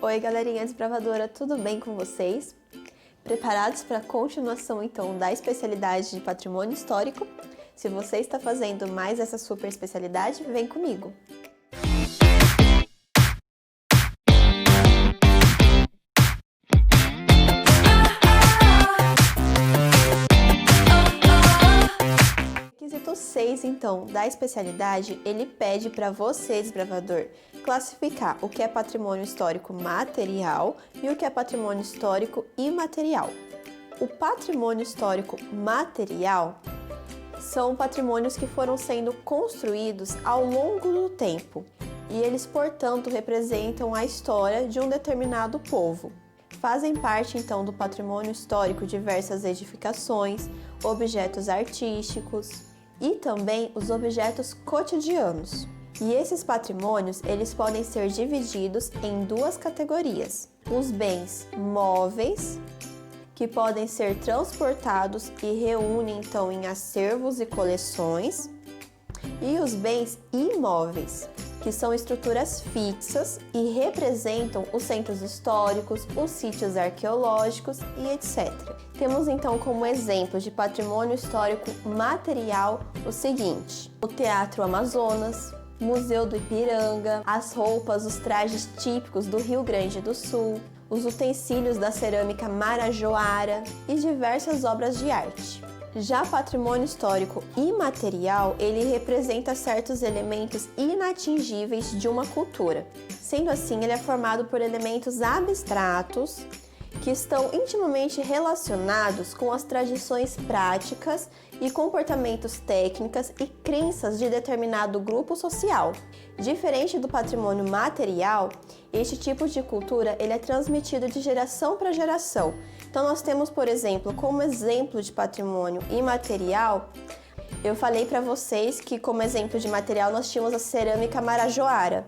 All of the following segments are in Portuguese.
Oi, galerinha desbravadora, tudo bem com vocês? Preparados para a continuação, então, da especialidade de patrimônio histórico? Se você está fazendo mais essa super especialidade, vem comigo! Requisito 6, então, da especialidade, ele pede para você, desbravador, classificar o que é patrimônio histórico material e o que é patrimônio histórico imaterial. O patrimônio histórico material são patrimônios que foram sendo construídos ao longo do tempo e eles, portanto, representam a história de um determinado povo. Fazem parte, então, do patrimônio histórico diversas edificações, objetos artísticos e também os objetos cotidianos. E esses patrimônios, eles podem ser divididos em duas categorias: os bens móveis, que podem ser transportados e reúnem, então, em acervos e coleções, e os bens imóveis, que são estruturas fixas e representam os centros históricos, os sítios arqueológicos e etc. Temos então como exemplo de patrimônio histórico material o seguinte: o Teatro Amazonas, Museu do Ipiranga, as roupas, os trajes típicos do Rio Grande do Sul, os utensílios da cerâmica marajoara e diversas obras de arte. Já patrimônio histórico imaterial, ele representa certos elementos inatingíveis de uma cultura. Sendo assim, ele é formado por elementos abstratos que estão intimamente relacionados com as tradições práticas e comportamentos técnicas e crenças de determinado grupo social. Diferente do patrimônio material, este tipo de cultura ele é transmitido de geração para geração. Então nós temos, por exemplo, como exemplo de patrimônio imaterial, eu falei para vocês que como exemplo de material nós tínhamos a cerâmica marajoara.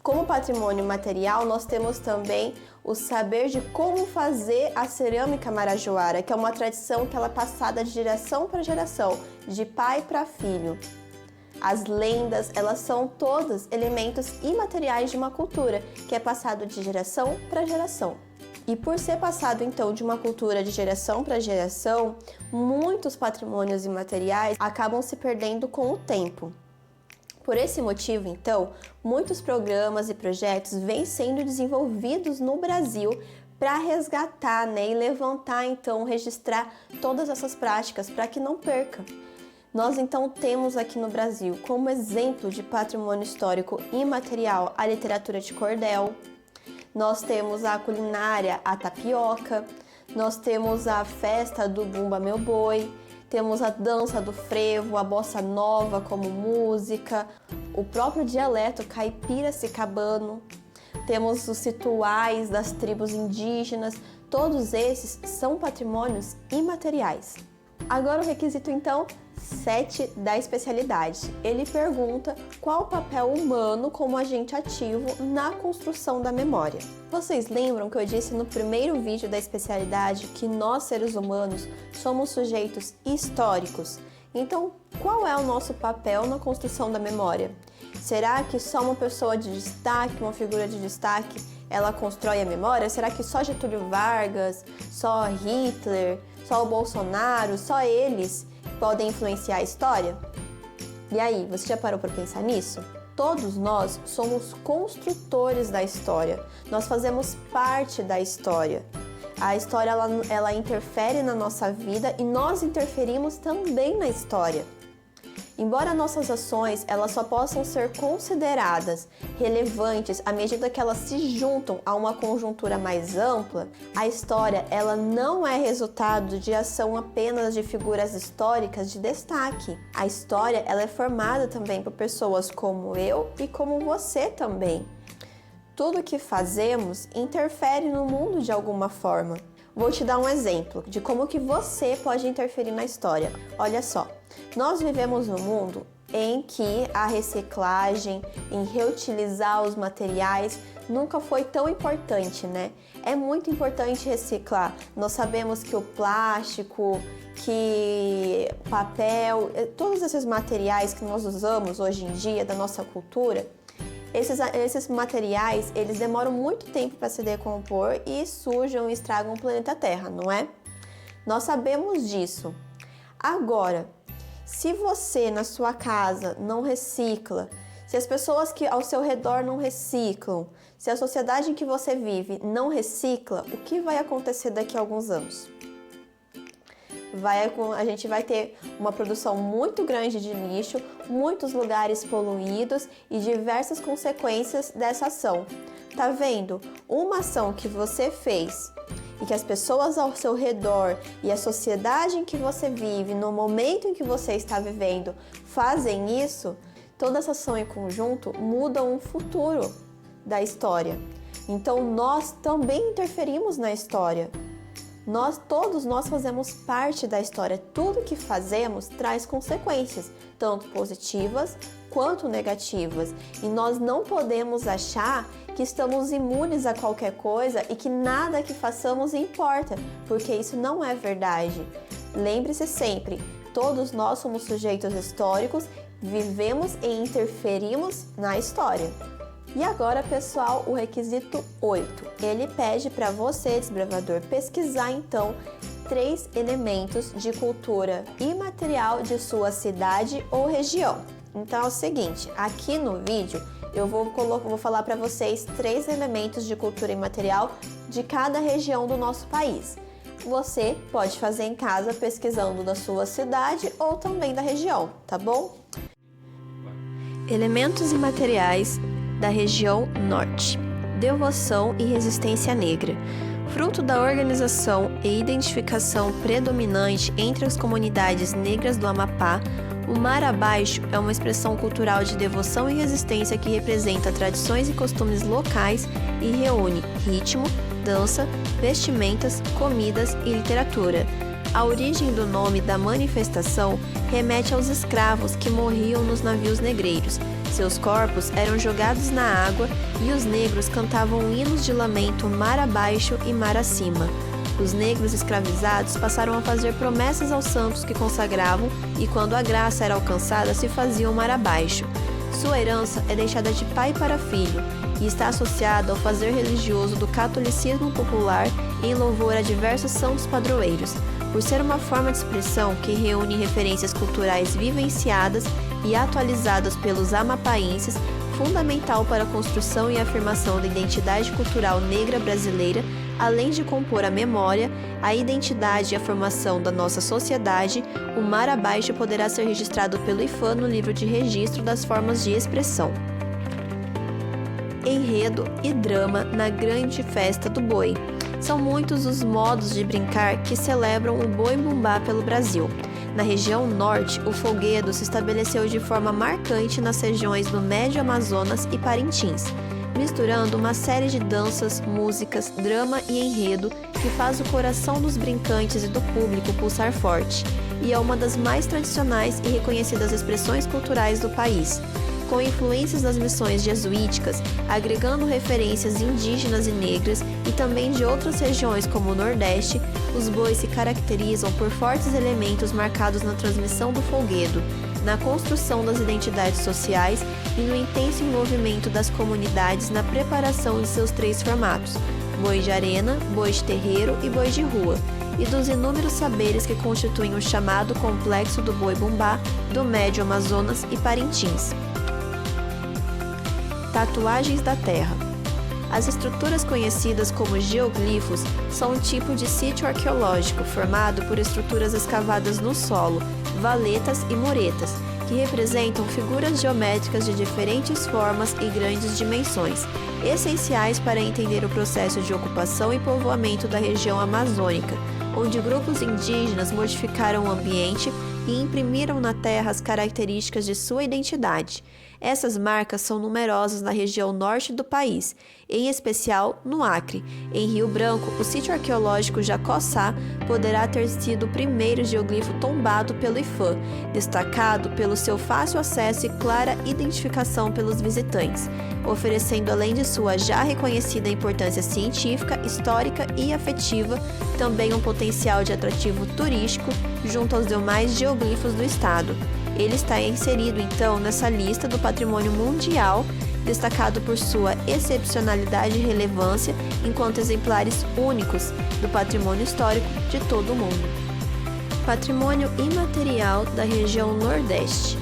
Como patrimônio material, nós temos também o saber de como fazer a cerâmica marajoara, que é uma tradição que ela é passada de geração para geração, de pai para filho. As lendas, elas são todos elementos imateriais de uma cultura, que é passado de geração para geração. E por ser passado, então, de uma cultura de geração para geração, muitos patrimônios imateriais acabam se perdendo com o tempo. Por esse motivo, então, muitos programas e projetos vêm sendo desenvolvidos no Brasil para resgatar, e levantar, então, registrar todas essas práticas para que não perca. Nós, então, temos aqui no Brasil, como exemplo de patrimônio histórico imaterial, a literatura de cordel, nós temos a culinária, a tapioca, nós temos a festa do Bumba Meu Boi, temos a dança do frevo, a bossa nova como música, o próprio dialeto caipira-cicabano, temos os rituais das tribos indígenas, todos esses são patrimônios imateriais. Agora o requisito, então, 7 da especialidade. Ele pergunta qual o papel humano como agente ativo na construção da memória. Vocês lembram que eu disse no primeiro vídeo da especialidade que nós, seres humanos, somos sujeitos históricos? Então, qual é o nosso papel na construção da memória? Será que só uma pessoa de destaque, uma figura de destaque, ela constrói a memória? Será que só Getúlio Vargas, só Hitler, só o Bolsonaro, só eles podem influenciar a história? E aí, você já parou para pensar nisso? Todos nós somos construtores da história, nós fazemos parte da história. A história ela interfere na nossa vida e nós interferimos também na história. Embora nossas ações elas só possam ser consideradas relevantes à medida que elas se juntam a uma conjuntura mais ampla, a história ela não é resultado de ação apenas de figuras históricas de destaque. A história ela é formada também por pessoas como eu e como você também. Tudo que fazemos interfere no mundo de alguma forma. Vou te dar um exemplo de como que você pode interferir na história. Olha só, nós vivemos num mundo em que a reciclagem, em reutilizar os materiais, nunca foi tão importante, né? É muito importante reciclar. Nós sabemos que o plástico, que papel, todos esses materiais que nós usamos hoje em dia da nossa cultura, Esses materiais, eles demoram muito tempo para se decompor e sujam e estragam o planeta Terra, não é? Nós sabemos disso. Agora, se você na sua casa não recicla, se as pessoas que ao seu redor não reciclam, se a sociedade em que você vive não recicla, o que vai acontecer daqui a alguns anos? A gente vai ter uma produção muito grande de lixo, muitos lugares poluídos e diversas consequências dessa ação. Tá vendo? Uma ação que você fez e que as pessoas ao seu redor e a sociedade em que você vive, no momento em que você está vivendo, fazem isso, toda essa ação em conjunto muda o futuro da história. Então nós também interferimos na história. Todos nós fazemos parte da história. Tudo que fazemos traz consequências, tanto positivas quanto negativas. E nós não podemos achar que estamos imunes a qualquer coisa e que nada que façamos importa, porque isso não é verdade. Lembre-se sempre, todos nós somos sujeitos históricos, vivemos e interferimos na história. E agora, pessoal, o requisito 8. Ele pede para você, desbravador, pesquisar então 3 elementos de cultura imaterial de sua cidade ou região. Então é o seguinte, aqui no vídeo eu vou falar para vocês 3 elementos de cultura imaterial de cada região do nosso país. Você pode fazer em casa pesquisando da sua cidade ou também da região, tá bom? Elementos imateriais da região norte. Devoção e resistência negra. Fruto da organização e identificação predominante entre as comunidades negras do Amapá, o Mar Abaixo é uma expressão cultural de devoção e resistência que representa tradições e costumes locais e reúne ritmo, dança, vestimentas, comidas e literatura. A origem do nome da manifestação remete aos escravos que morriam nos navios negreiros. Seus corpos eram jogados na água e os negros cantavam hinos de lamento mar abaixo e mar acima. Os negros escravizados passaram a fazer promessas aos santos que consagravam e, quando a graça era alcançada, se faziam mar abaixo. Sua herança é deixada de pai para filho e está associada ao fazer religioso do catolicismo popular em louvor a diversos santos padroeiros. Por ser uma forma de expressão que reúne referências culturais vivenciadas e atualizadas pelos amapaenses, fundamental para a construção e afirmação da identidade cultural negra brasileira, além de compor a memória, a identidade e a formação da nossa sociedade, o Mar Abaixo poderá ser registrado pelo IFAM no livro de registro das formas de expressão. Enredo e drama na grande festa do boi. São muitos os modos de brincar que celebram o boi-bumbá pelo Brasil. Na região norte, o folguedo se estabeleceu de forma marcante nas regiões do Médio Amazonas e Parintins, misturando uma série de danças, músicas, drama e enredo que faz o coração dos brincantes e do público pulsar forte, e é uma das mais tradicionais e reconhecidas expressões culturais do país. Com influências das missões jesuíticas, agregando referências indígenas e negras e também de outras regiões como o Nordeste, os bois se caracterizam por fortes elementos marcados na transmissão do folguedo, na construção das identidades sociais e no intenso envolvimento das comunidades na preparação de seus 3 formatos, boi de arena, boi de terreiro e boi de rua, e dos inúmeros saberes que constituem o chamado complexo do boi-bumbá do Médio Amazonas e Parintins. Tatuagens da terra. As estruturas conhecidas como geoglifos são um tipo de sítio arqueológico formado por estruturas escavadas no solo, valetas e muretas, que representam figuras geométricas de diferentes formas e grandes dimensões, essenciais para entender o processo de ocupação e povoamento da região amazônica, onde grupos indígenas modificaram o ambiente e imprimiram na terra as características de sua identidade. Essas marcas são numerosas na região norte do país, em especial no Acre. Em Rio Branco, o sítio arqueológico Jacossá poderá ter sido o primeiro geoglifo tombado pelo IFAM, destacado pelo seu fácil acesso e clara identificação pelos visitantes, oferecendo, além de sua já reconhecida importância científica, histórica e afetiva, também um potencial de atrativo turístico junto aos demais geoglifos do estado. Ele está inserido, então, nessa lista do Patrimônio Mundial destacado por sua excepcionalidade e relevância enquanto exemplares únicos do patrimônio histórico de todo o mundo. Patrimônio imaterial da região Nordeste.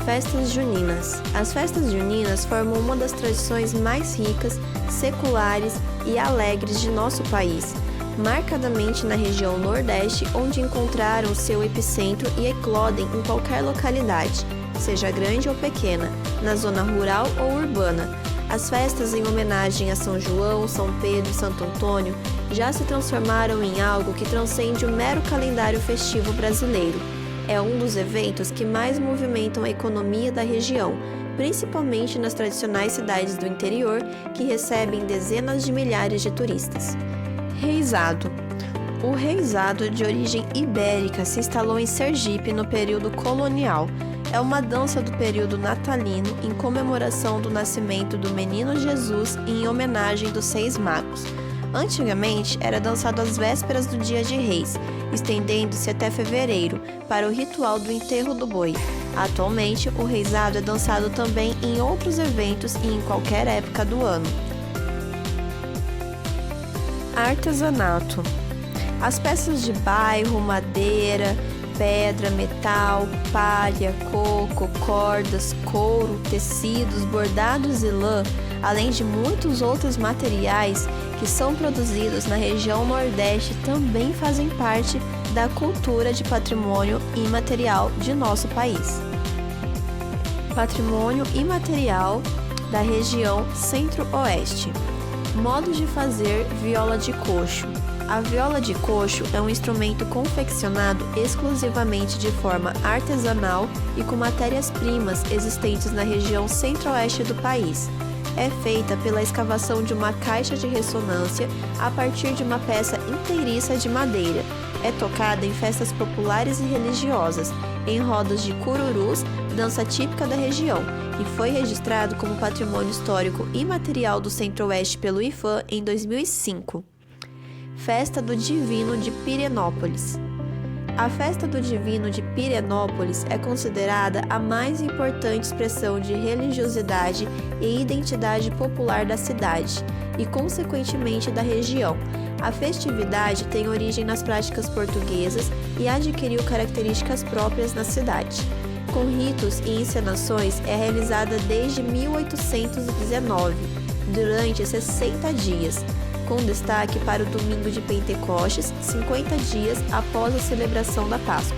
Festas juninas. As festas juninas formam uma das tradições mais ricas, seculares e alegres de nosso país, marcadamente na região Nordeste, onde encontraram seu epicentro e eclodem em qualquer localidade, seja grande ou pequena, na zona rural ou urbana. As festas em homenagem a São João, São Pedro e Santo Antônio já se transformaram em algo que transcende o mero calendário festivo brasileiro. É um dos eventos que mais movimentam a economia da região, principalmente nas tradicionais cidades do interior, que recebem dezenas de milhares de turistas. Reisado. O reisado, de origem ibérica, se instalou em Sergipe no período colonial. É uma dança do período natalino em comemoração do nascimento do menino Jesus e em homenagem dos Seis Magos. Antigamente, era dançado às vésperas do Dia de Reis, estendendo-se até fevereiro, para o ritual do enterro do boi. Atualmente, o reisado é dançado também em outros eventos e em qualquer época do ano. Artesanato. As peças de bairro, madeira, pedra, metal, palha, coco, cordas, couro, tecidos, bordados e lã, além de muitos outros materiais que são produzidos na região Nordeste, também fazem parte da cultura de patrimônio imaterial de nosso país. Patrimônio imaterial da região Centro-Oeste. Modo de fazer viola de coxo. A viola de coxo é um instrumento confeccionado exclusivamente de forma artesanal e com matérias-primas existentes na região centro-oeste do país. É feita pela escavação de uma caixa de ressonância a partir de uma peça inteiriça de madeira. É tocada em festas populares e religiosas, em rodas de cururus, dança típica da região, e foi registrado como Patrimônio Histórico Imaterial do Centro-Oeste pelo IPHAN em 2005. Festa do Divino de Pirenópolis. A Festa do Divino de Pirenópolis é considerada a mais importante expressão de religiosidade e identidade popular da cidade e, consequentemente, da região. A festividade tem origem nas práticas portuguesas e adquiriu características próprias na cidade. Com ritos e encenações, é realizada desde 1819, durante 60 dias, com destaque para o domingo de Pentecostes, 50 dias após a celebração da Páscoa.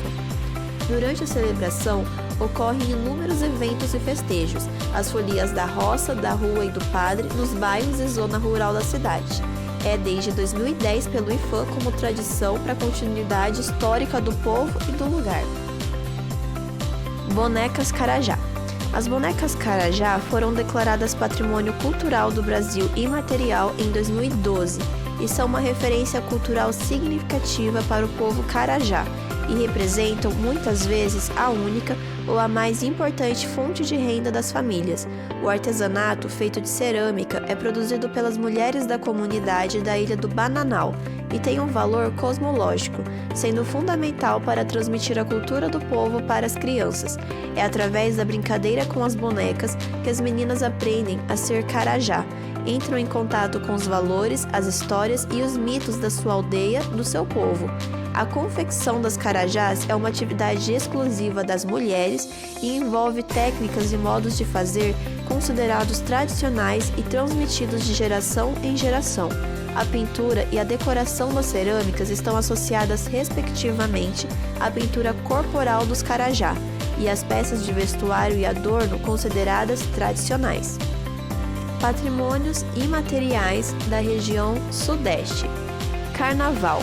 Durante a celebração, ocorrem inúmeros eventos e festejos, as folias da roça, da rua e do padre nos bairros e zona rural da cidade. É desde 2010 pelo IPHAN como tradição para a continuidade histórica do povo e do lugar. Bonecas Carajá. As bonecas Carajá foram declaradas Patrimônio Cultural do Brasil Imaterial em 2012 e são uma referência cultural significativa para o povo Carajá e representam muitas vezes a única ou a mais importante fonte de renda das famílias. O artesanato feito de cerâmica é produzido pelas mulheres da comunidade da Ilha do Bananal e tem um valor cosmológico, sendo fundamental para transmitir a cultura do povo para as crianças. É através da brincadeira com as bonecas que as meninas aprendem a ser carajá, entram em contato com os valores, as histórias e os mitos da sua aldeia, do seu povo. A confecção das carajás é uma atividade exclusiva das mulheres e envolve técnicas e modos de fazer considerados tradicionais e transmitidos de geração em geração. A pintura e a decoração das cerâmicas estão associadas respectivamente à pintura corporal dos carajá e às peças de vestuário e adorno consideradas tradicionais. Patrimônios imateriais da região Sudeste. Carnaval.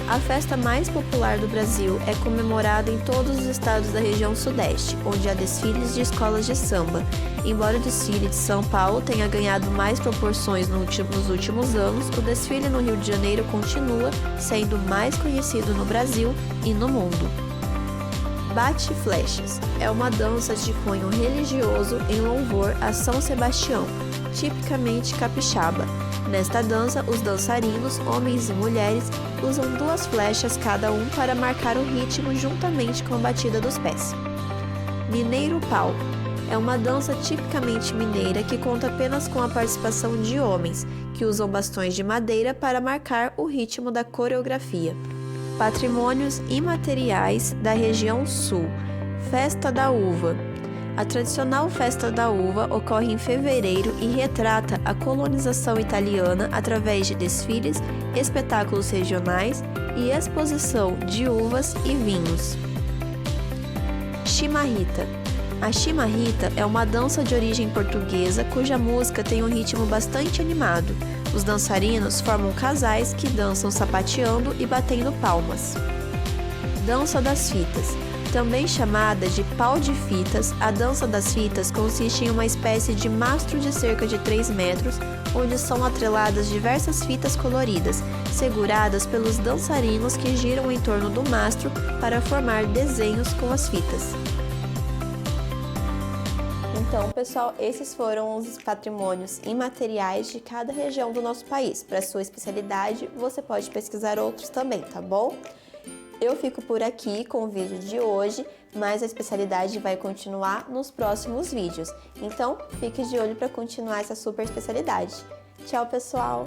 A festa mais popular do Brasil é comemorada em todos os estados da região Sudeste, onde há desfiles de escolas de samba. Embora o desfile de São Paulo tenha ganhado mais proporções nos últimos anos, o desfile no Rio de Janeiro continua sendo mais conhecido no Brasil e no mundo. Bate-flechas é uma dança de cunho religioso em louvor a São Sebastião, tipicamente capixaba. Nesta dança, os dançarinos, homens e mulheres, usam 2 flechas cada um para marcar o ritmo juntamente com a batida dos pés. Mineiro Pau é uma dança tipicamente mineira que conta apenas com a participação de homens, que usam bastões de madeira para marcar o ritmo da coreografia. Patrimônios imateriais da região sul. Festa da Uva. A tradicional Festa da Uva ocorre em fevereiro e retrata a colonização italiana através de desfiles, espetáculos regionais e exposição de uvas e vinhos. Chimarrita. A chimarrita é uma dança de origem portuguesa cuja música tem um ritmo bastante animado. Os dançarinos formam casais que dançam sapateando e batendo palmas. Dança das fitas. Também chamada de pau de fitas, a dança das fitas consiste em uma espécie de mastro de cerca de 3 metros, onde são atreladas diversas fitas coloridas, seguradas pelos dançarinos que giram em torno do mastro para formar desenhos com as fitas. Então, pessoal, esses foram os patrimônios imateriais de cada região do nosso país. Para sua especialidade, você pode pesquisar outros também, tá bom? Eu fico por aqui com o vídeo de hoje, mas a especialidade vai continuar nos próximos vídeos. Então, fique de olho para continuar essa super especialidade. Tchau, pessoal!